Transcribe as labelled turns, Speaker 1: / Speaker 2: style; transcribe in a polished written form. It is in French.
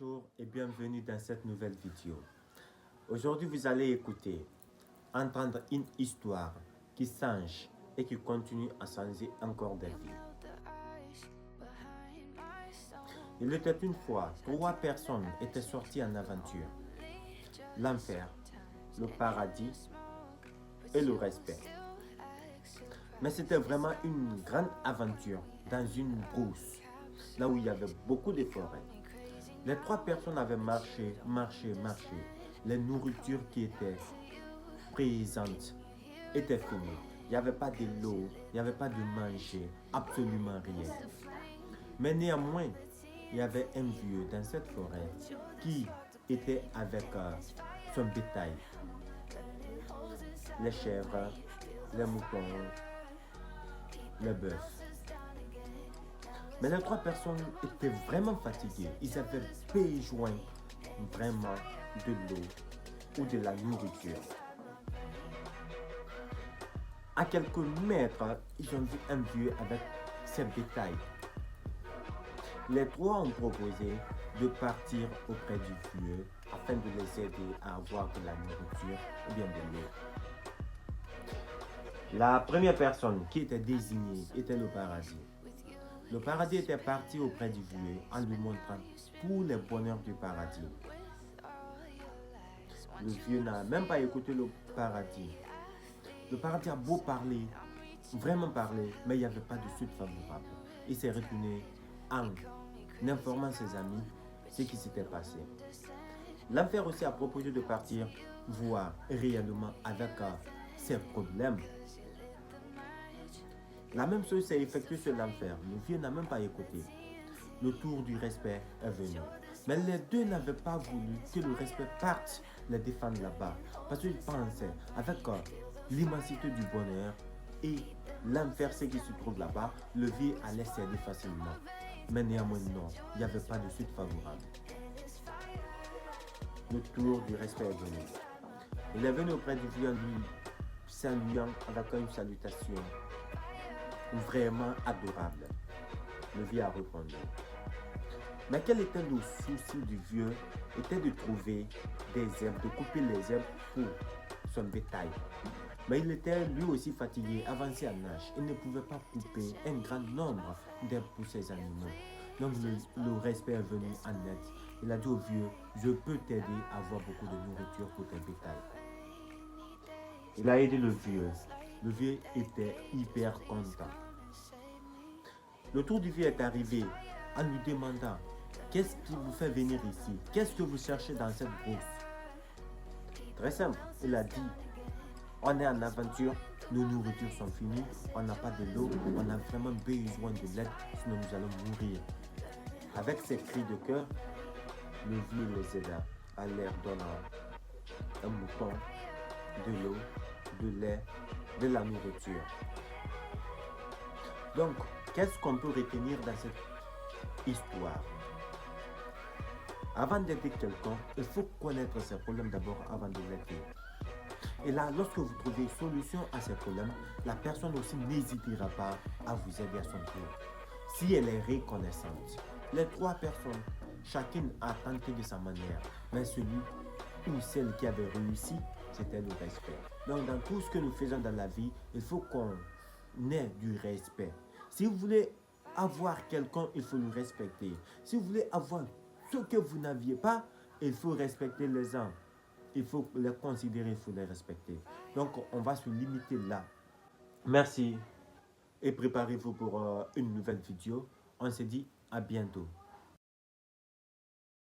Speaker 1: Bonjour et bienvenue dans cette nouvelle vidéo. Aujourd'hui, vous allez écouter, entendre une histoire qui change et qui continue à changer encore des vies. Il était une fois, 3 personnes étaient sorties en aventure. L'enfer, le paradis et le respect. Mais c'était vraiment une grande aventure dans une brousse, là où il y avait beaucoup de forêts. Les 3 personnes avaient marché. Les nourritures qui étaient présentes étaient finies. Il n'y avait pas de l'eau, il n'y avait pas de manger, absolument rien. Mais néanmoins, il y avait un vieux dans cette forêt qui était avec son bétail. Les chèvres, les moutons, les bœufs. Mais les 3 personnes étaient vraiment fatiguées. Ils avaient besoin vraiment de l'eau ou de la nourriture. À quelques mètres, ils ont vu un vieux avec ses bétails. Les 3 ont proposé de partir auprès du vieux afin de les aider à avoir de la nourriture ou bien de l'eau. La première personne qui était désignée était le paradis. Le paradis était parti auprès du vieux en lui montrant tous les bonheurs du paradis. Le vieux n'a même pas écouté le paradis. Le paradis a beau parler, vraiment parler, mais il n'y avait pas de suite favorable. Il s'est retourné en informant ses amis ce qui s'était passé. L'enfer aussi a proposé de partir voir réellement avec ses problèmes. La même chose s'est effectuée sur l'enfer. Le vieux n'a même pas écouté. Le tour du respect est venu. Mais les deux n'avaient pas voulu que le respect parte les défendre là-bas. Parce qu'ils pensaient, avec l'immensité du bonheur et l'enfer, ce qui se trouve là-bas, le vieux allait céder facilement. Mais néanmoins, non, il n'y avait pas de suite favorable. Le tour du respect est venu. Il est venu auprès du vieux en lui saluant avec une salutation vraiment adorable. Le vieux a répondu. Mais quel était le souci du vieux? Était de trouver des herbes, de couper les herbes pour son bétail. Mais il était lui aussi fatigué, avancé en âge. Il ne pouvait pas couper un grand nombre d'herbes pour ses animaux. Donc le respect est venu en aide. Il a dit au vieux, je peux t'aider à avoir beaucoup de nourriture pour tes bétails. Il a aidé le vieux. Le vieux était hyper content. Le tour du vieux est arrivé en lui demandant qu'est-ce qui vous fait venir ici? Qu'est-ce que vous cherchez dans cette brousse? Très simple, il a dit on est en aventure, nos nourritures sont finies, on n'a pas de l'eau, on a vraiment besoin de l'aide, sinon nous allons mourir. Avec ces cris de cœur, le vieux les aida à leur donnant un mouton, de l'eau, de lait, de la nourriture. Donc, qu'est-ce qu'on peut retenir dans cette histoire? Avant d'aider quelqu'un, il faut connaître ses problèmes d'abord avant de l'aider. Et là, lorsque vous trouvez solution à ces problèmes, la personne aussi n'hésitera pas à vous aider à son tour. Si elle est reconnaissante. Les 3 personnes, chacune a tenté de sa manière. Mais celui ou celle qui avait réussi, c'était le respect. Donc, dans tout ce que nous faisons dans la vie, il faut qu'on ait du respect. Si vous voulez avoir quelqu'un, il faut le respecter. Si vous voulez avoir ce que vous n'aviez pas, il faut respecter les gens. Il faut les considérer, il faut les respecter. Donc, on va se limiter là. Merci et préparez-vous pour une nouvelle vidéo. On se dit à bientôt.